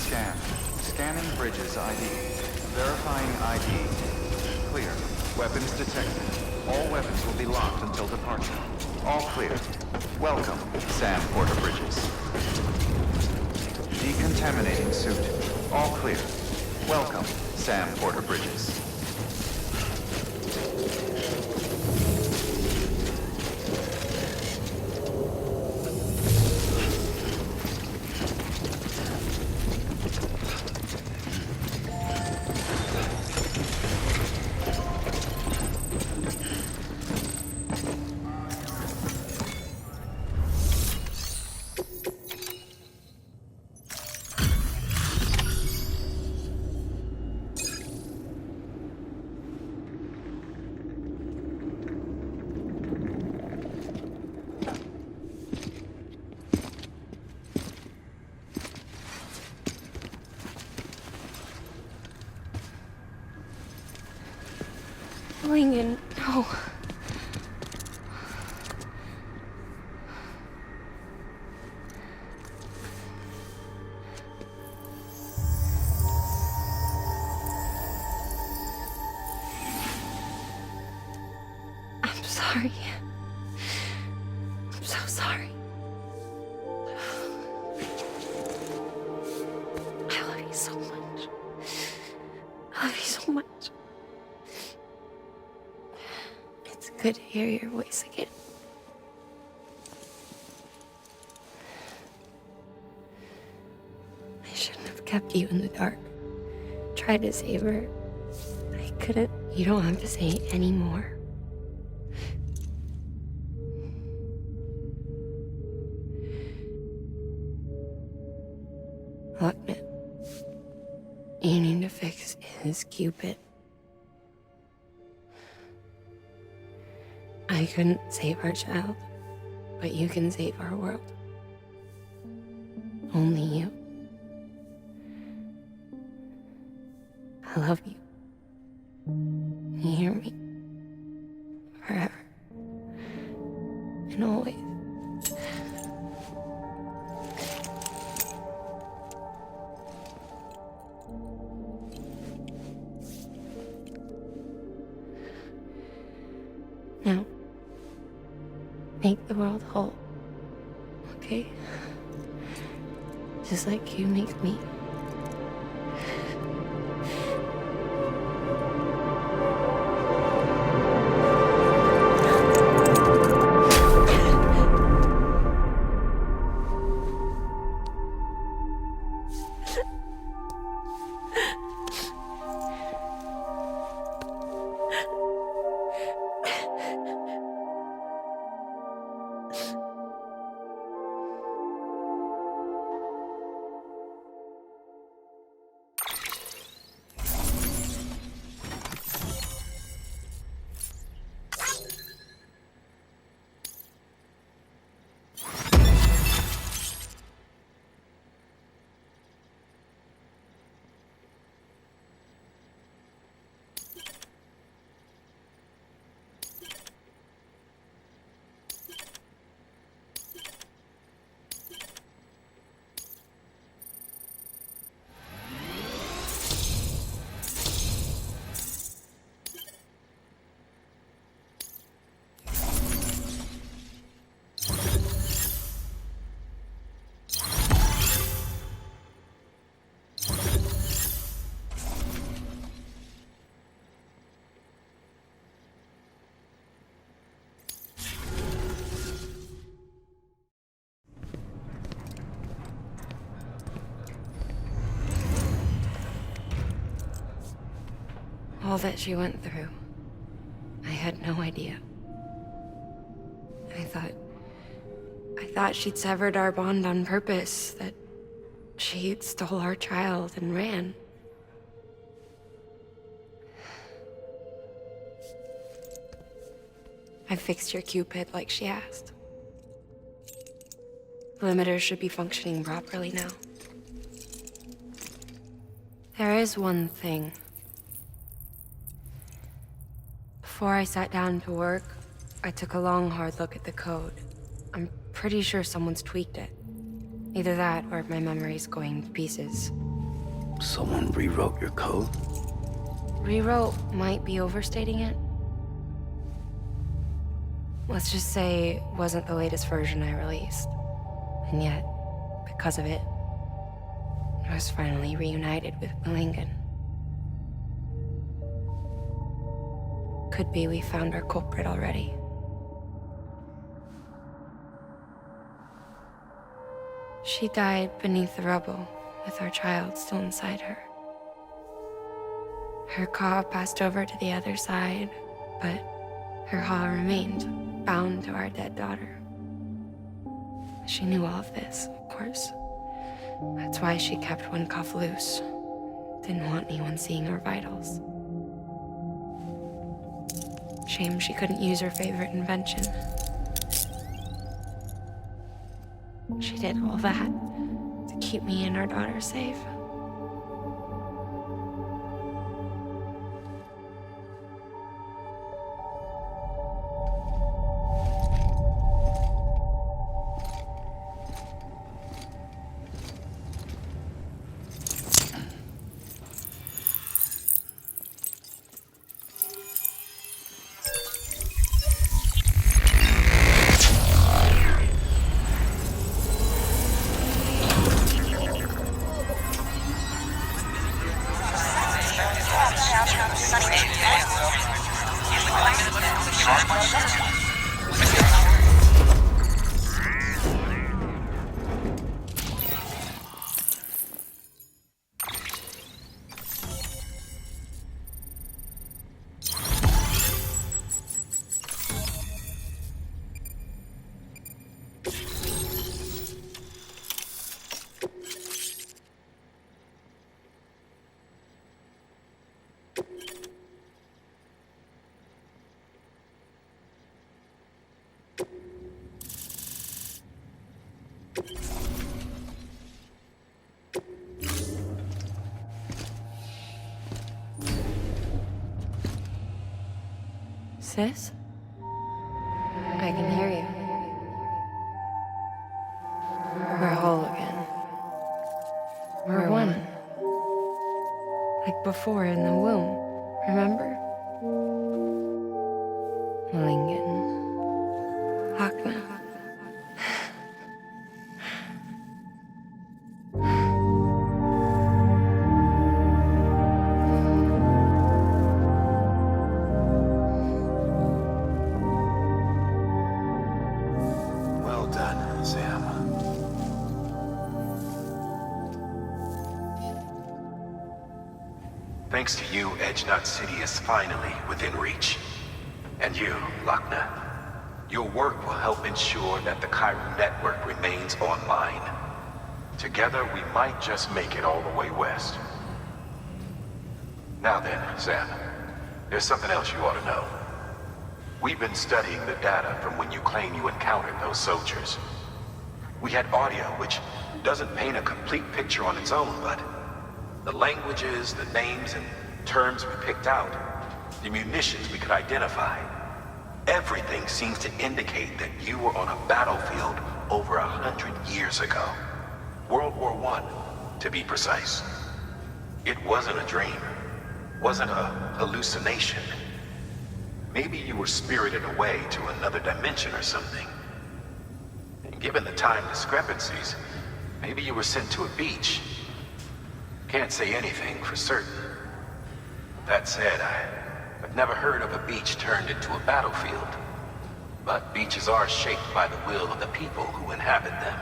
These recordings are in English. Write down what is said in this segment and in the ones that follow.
Scan. Scanning bridges ID. Verifying ID. Clear. Weapons detected. All weapons will be locked until departure. All clear. Welcome, Sam Porter Bridges. Decontaminating suit. All clear. Welcome, Sam Porter Bridges. Going in. No. I'm sorry. I'm so sorry. I love you so much. I love you so much. It's good to hear your voice again. I shouldn't have kept you in the dark. Tried to save her. I couldn't. You don't have to say any more. Look, man. You need to fix his Cupid. I couldn't save our child, but you can save our world. Only you. I love you. You hear me? Forever. And always. Now, make the world whole, okay? Just like you make me. All that she went through, I had no idea. I thought she'd severed our bond on purpose, that she stole our child and ran. I fixed your Cupid like she asked. The limiter should be functioning properly now. There is one thing. Before I sat down to work, I took a long, hard look at the code. I'm pretty sure someone's tweaked it. Either that, or my memory's going to pieces. Someone rewrote your code? Rewrote might be overstating it. Let's just say it wasn't the latest version I released. And yet, because of it, I was finally reunited with Malingen. Could be we found our culprit already. She died beneath the rubble, with our child still inside her. Her Ka passed over to the other side, but her Ha remained, bound to our dead daughter. She knew all of this, of course. That's why she kept one cuff loose. Didn't want anyone seeing her vitals. Shame she couldn't use her favorite invention. She did all that to keep me and our daughter safe. Sis? I can hear you. We're whole again. We're one. Like before in the womb, remember? Malingen. Hakna. Well done, Sam. Thanks to you, Edgenut City is finally within reach. And you, Lochna. Your work will help ensure that the Chiral network remains online. Together, we might just make it all the way west. Now then, Sam, there's something else you ought to know. We've been studying the data from when you claim you encountered those soldiers. We had audio which doesn't paint a complete picture on its own, but the languages, the names, and terms we picked out, the munitions we could identify, everything seems to indicate that you were on a battlefield over 100 years ago. World War I, to be precise. It wasn't a dream. Wasn't a hallucination. Maybe you were spirited away to another dimension or something. And given the time discrepancies, maybe you were sent to a beach. Can't say anything for certain. That said, I've never heard of a beach turned into a battlefield. But beaches are shaped by the will of the people who inhabit them.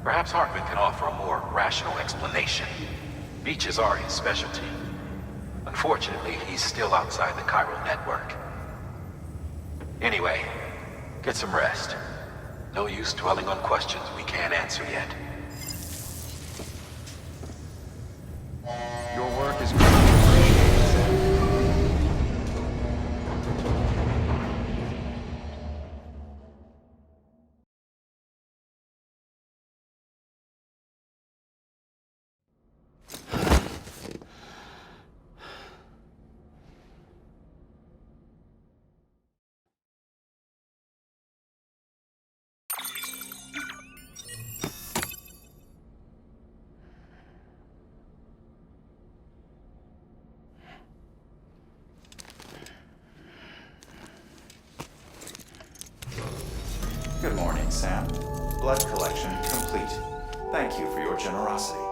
Perhaps Hartman can offer a more rational explanation. Beaches are his specialty. Unfortunately, he's still outside the Chiral network. Anyway, get some rest. No use dwelling on questions we can't answer yet. Your work is greatly appreciated, Sam. Blood collection complete. Thank you for your generosity.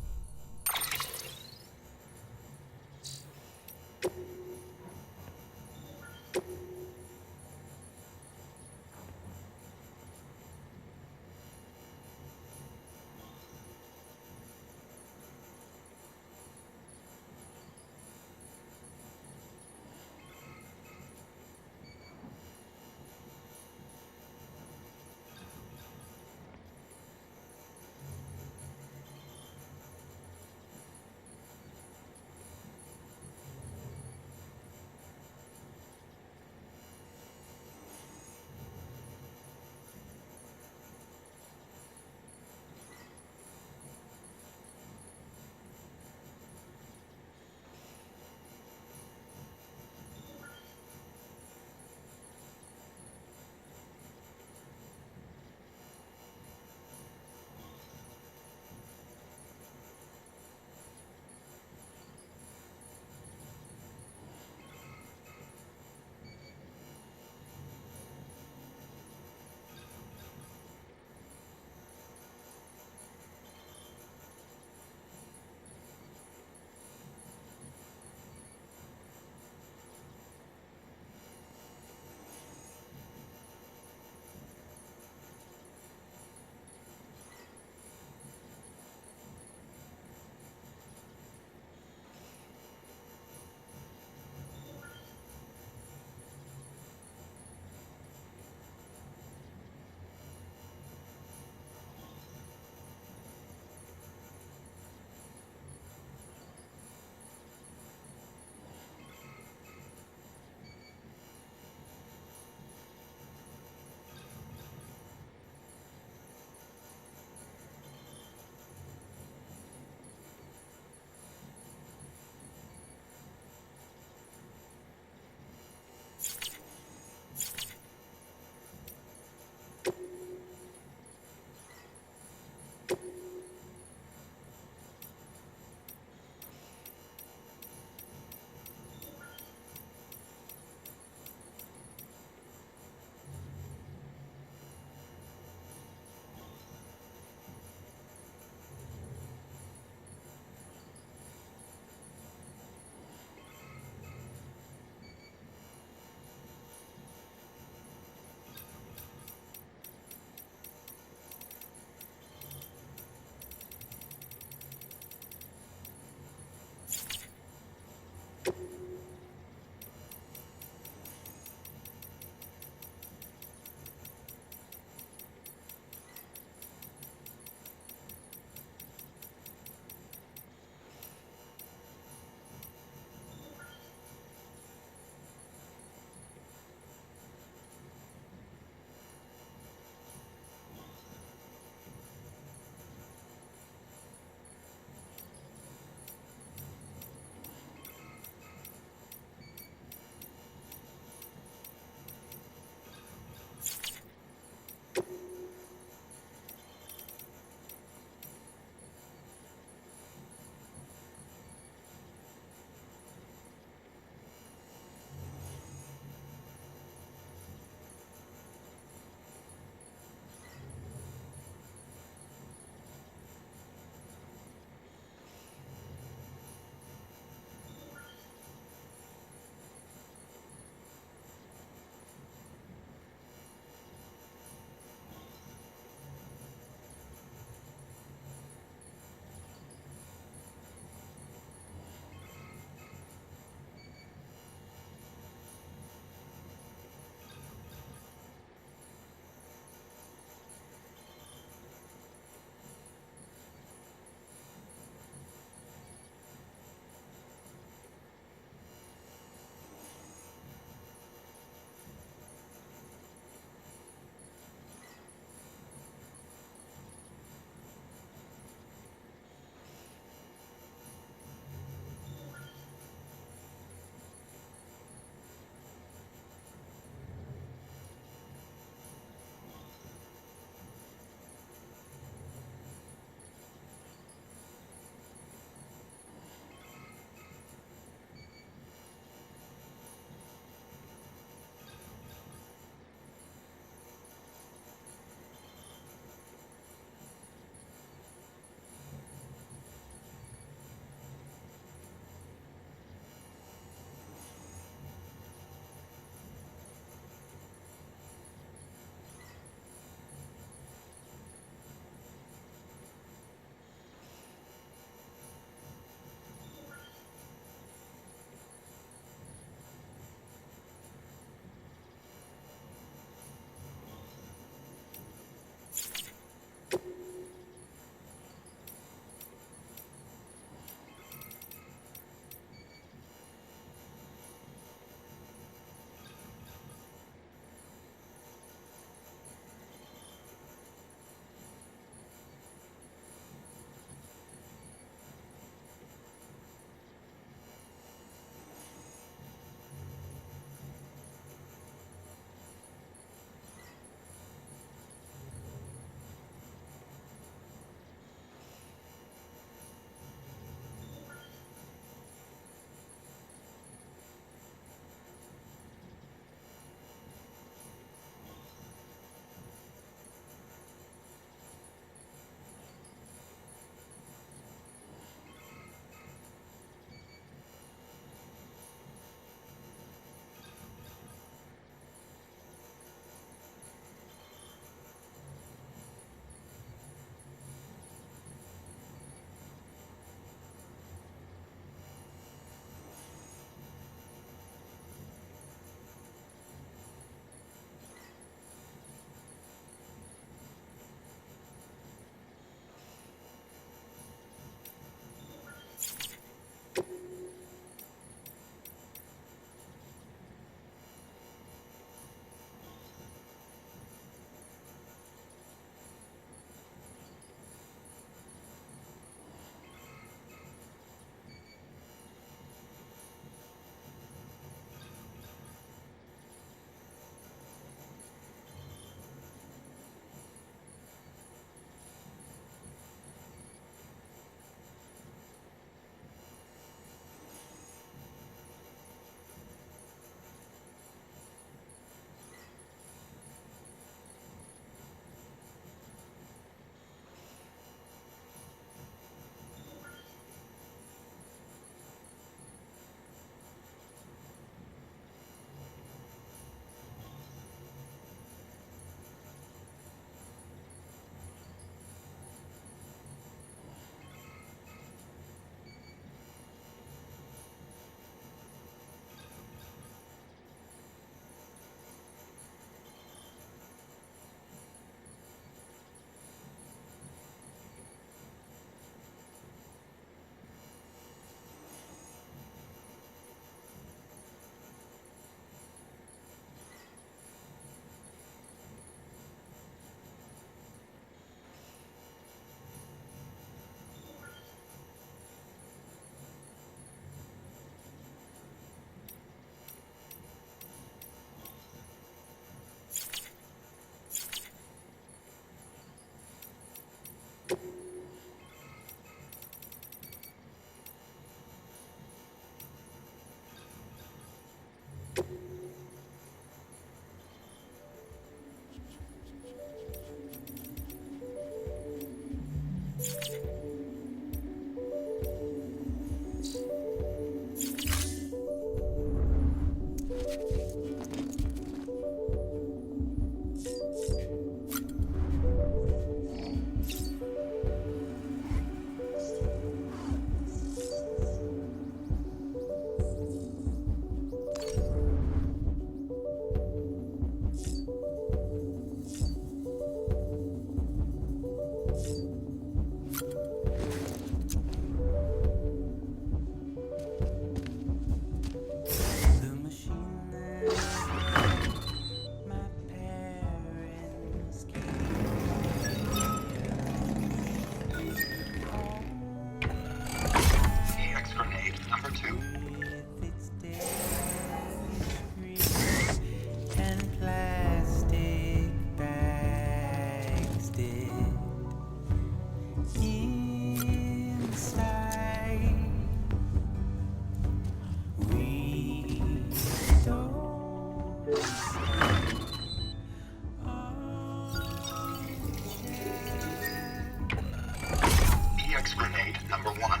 number 1.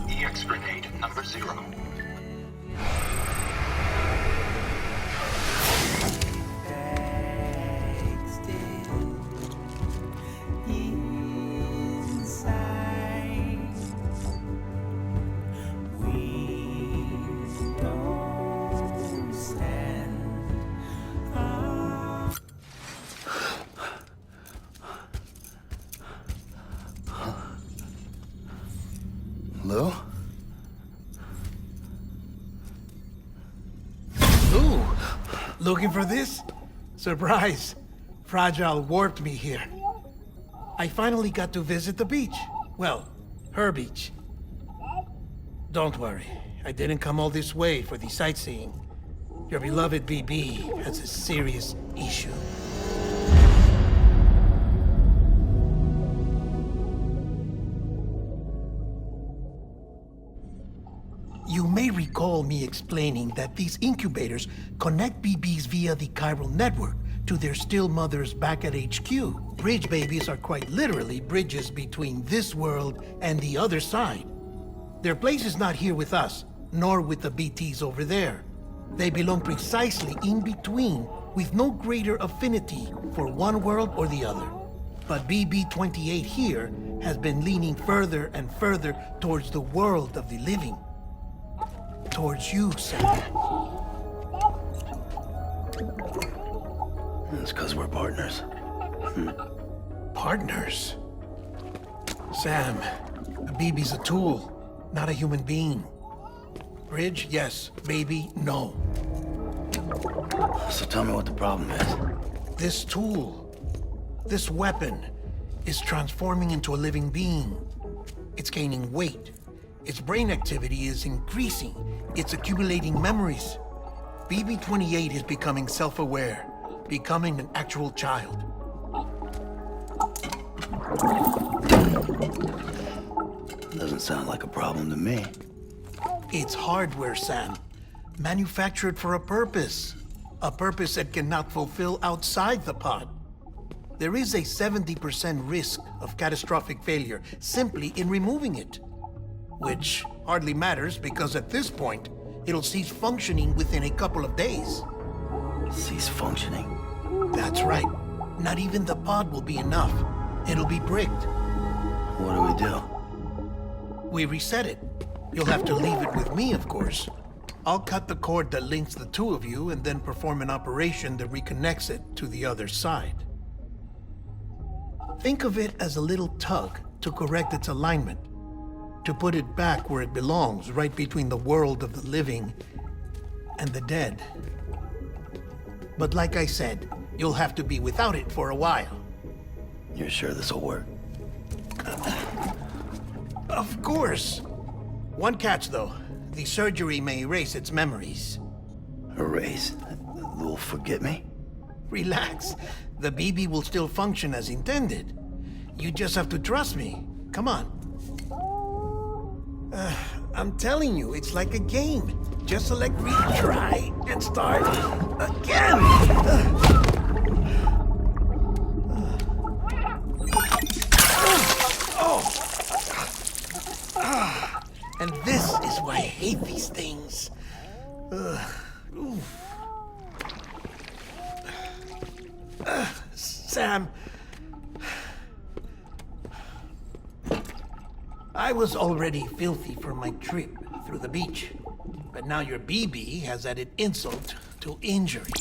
EX grenade number 0. Lou? Ooh, looking for this? Surprise. Fragile warped me here. I finally got to visit the beach. Well, her beach. Don't worry, I didn't come all this way for the sightseeing. Your beloved BB has a serious issue. You may recall me explaining that these incubators connect BBs via the chiral network to their still mothers back at HQ. Bridge babies are quite literally bridges between this world and the other side. Their place is not here with us, nor with the BTs over there. They belong precisely in between, with no greater affinity for one world or the other. But BB-28 here has been leaning further and further towards the world of the living. Towards you, Sam. It's because we're partners. Partners? Sam, a BB's a tool, not a human being. Bridge, yes. Baby, no. So tell me what the problem is. This tool, this weapon, is transforming into a living being. It's gaining weight. Its brain activity is increasing. It's accumulating memories. BB-28 is becoming self-aware, becoming an actual child. Doesn't sound like a problem to me. It's hardware, Sam. Manufactured for a purpose. A purpose it cannot fulfill outside the pod. There is a 70% risk of catastrophic failure simply in removing it. Which hardly matters because at this point, it'll cease functioning within a couple of days. Cease functioning? That's right. Not even the pod will be enough. It'll be bricked. What do we do? We reset it. You'll have to leave it with me, of course. I'll cut the cord that links the two of you and then perform an operation that reconnects it to the other side. Think of it as a little tug to correct its alignment. To put it back where it belongs, right between the world of the living and the dead. But like I said, you'll have to be without it for a while. You're sure this'll work? Of course. One catch, though. The surgery may erase its memories. Erase? You'll forget me? Relax. The BB will still function as intended. You just have to trust me. Come on. I'm telling you, it's like a game. Just select retry and start again. And this is why I hate these things. Sam, I was already filthy from my trip through the beach, but now your BB has added insult to injury.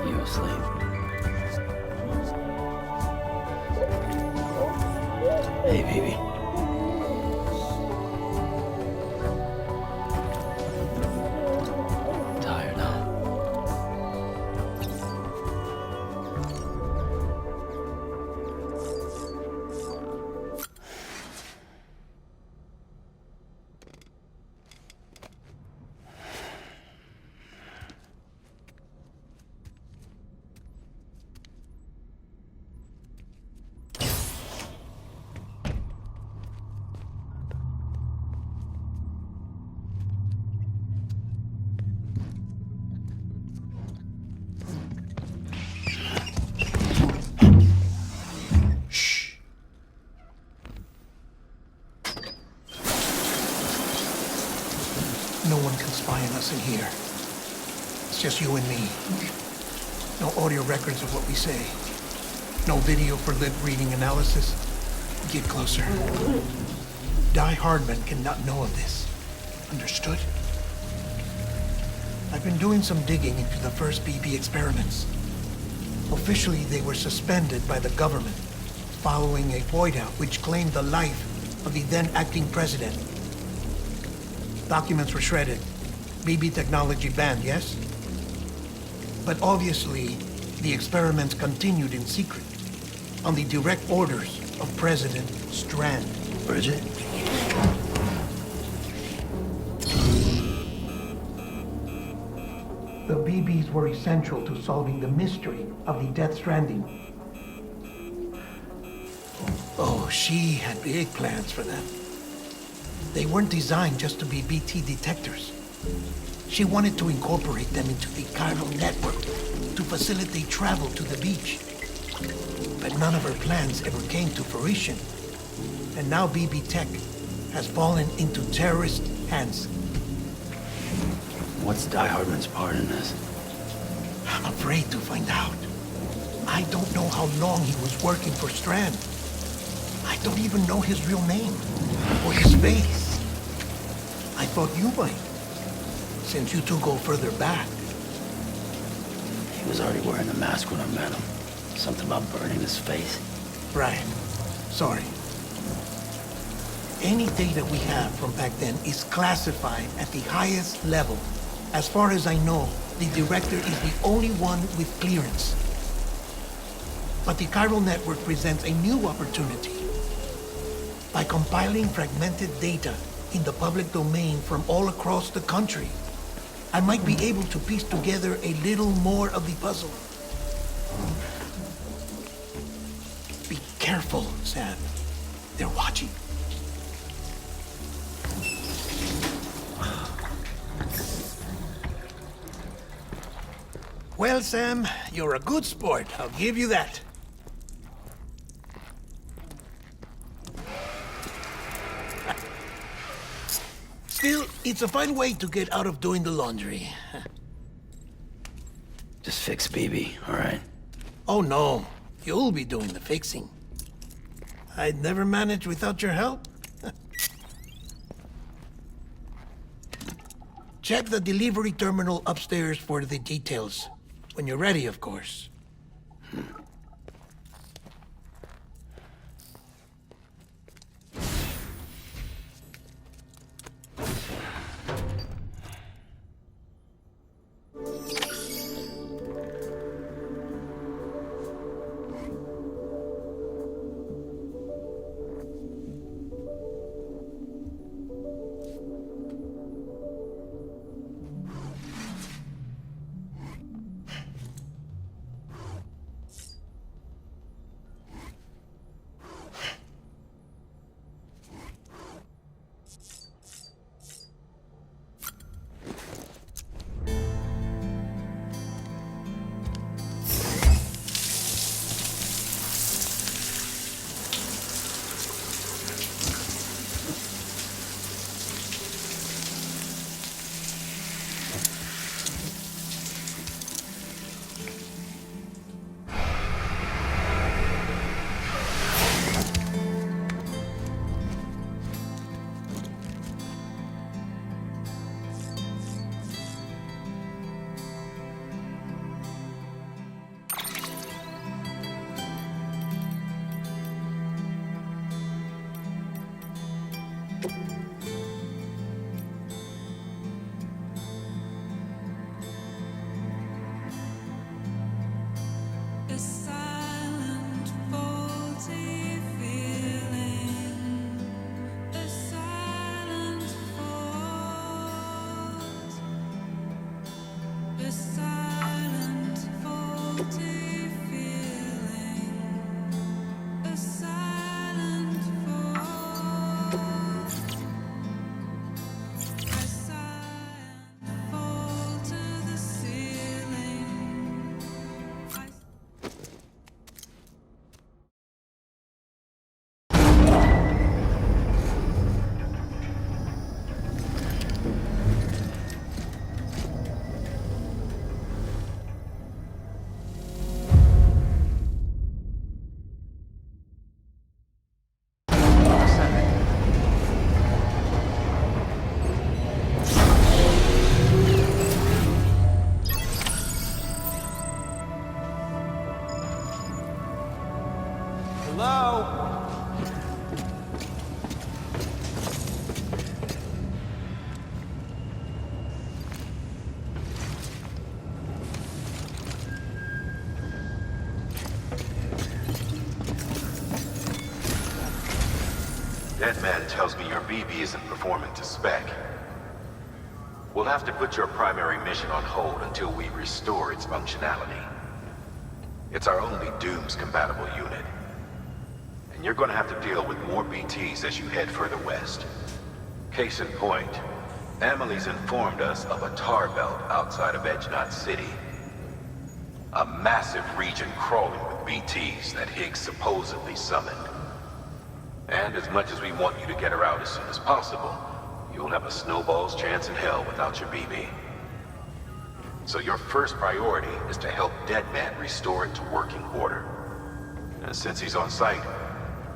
You asleep? Hey, baby. Tired, huh? No one can spy on us in here. It's just you and me. No audio records of what we say. No video for lip reading analysis. Get closer. Die Hardman cannot know of this. Understood? I've been doing some digging into the first BB experiments. Officially, they were suspended by the government following a void-out which claimed the life of the then acting president. Documents were shredded. BB technology banned, yes? But obviously, the experiments continued in secret, on the direct orders of President Strand. Bridget? The BBs were essential to solving the mystery of the Death Stranding. Oh, she had big plans for them. They weren't designed just to be BT detectors. She wanted to incorporate them into the chiral network to facilitate travel to the beach. But none of her plans ever came to fruition. And now BB Tech has fallen into terrorist hands. What's Die Hardman's part in this? I'm afraid to find out. I don't know how long he was working for Strand. I don't even know his real name or his face. I thought you might, since you two go further back. He was already wearing the mask when I met him. Something about burning his face. Right. Sorry. Any data we have from back then is classified at the highest level. As far as I know, the director is the only one with clearance. But the chiral network presents a new opportunity. By compiling fragmented data in the public domain from all across the country, I might be able to piece together a little more of the puzzle. careful, Sam. They're watching. Well, Sam, you're a good sport. I'll give you that. Still, it's a fine way to get out of doing the laundry. Just fix BB, all right? Oh, no. You'll be doing the fixing. I'd never manage without your help. Check the delivery terminal upstairs for the details. When you're ready, of course. That man tells me your BB isn't performing to spec. We'll have to put your primary mission on hold until we restore its functionality. It's our only Dooms-compatible unit. And you're gonna have to deal with more BTs as you head further west. Case in point, Amelie's informed us of a tar belt outside of Edge Knot City. A massive region crawling with BTs that Higgs supposedly summoned. And as much as we want you to get her out as soon as possible, you'll have a snowball's chance in hell without your BB. So your first priority is to help Deadman restore it to working order. And since he's on site,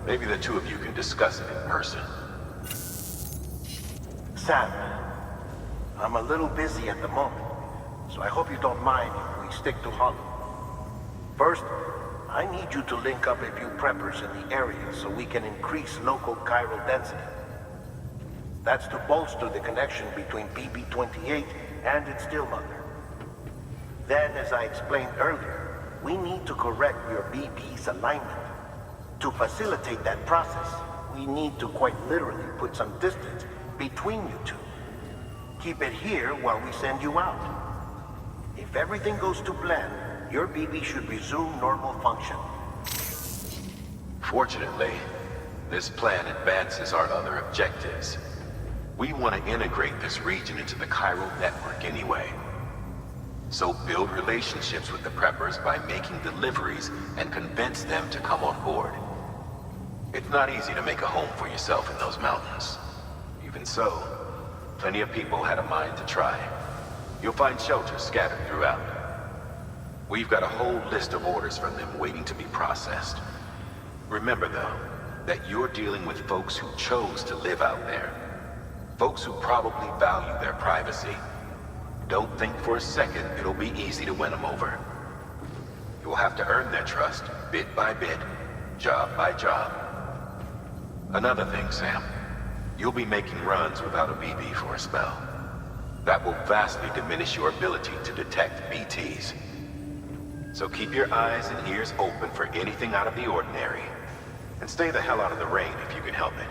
maybe the two of you can discuss it in person. Sam, I'm a little busy at the moment, so I hope you don't mind if we stick to Hollow. First, I need you to link up a few preppers in the area so we can increase local chiral density. That's to bolster the connection between BB-28 and its still mother. Then, as I explained earlier, we need to correct your BB's alignment. To facilitate that process, we need to quite literally put some distance between you two. Keep it here while we send you out. If everything goes to plan, your BB should resume normal function. Fortunately, this plan advances our other objectives. We want to integrate this region into the chiral network anyway. So build relationships with the preppers by making deliveries and convince them to come on board. It's not easy to make a home for yourself in those mountains. Even so, plenty of people had a mind to try. You'll find shelters scattered throughout. We've got a whole list of orders from them waiting to be processed. Remember, though, that you're dealing with folks who chose to live out there. Folks who probably value their privacy. Don't think for a second it'll be easy to win them over. You'll have to earn their trust, bit by bit, job by job. Another thing, Sam. You'll be making runs without a BB for a spell. That will vastly diminish your ability to detect BTs. So keep your eyes and ears open for anything out of the ordinary. And stay the hell out of the rain if you can help it.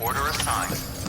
Order assigned.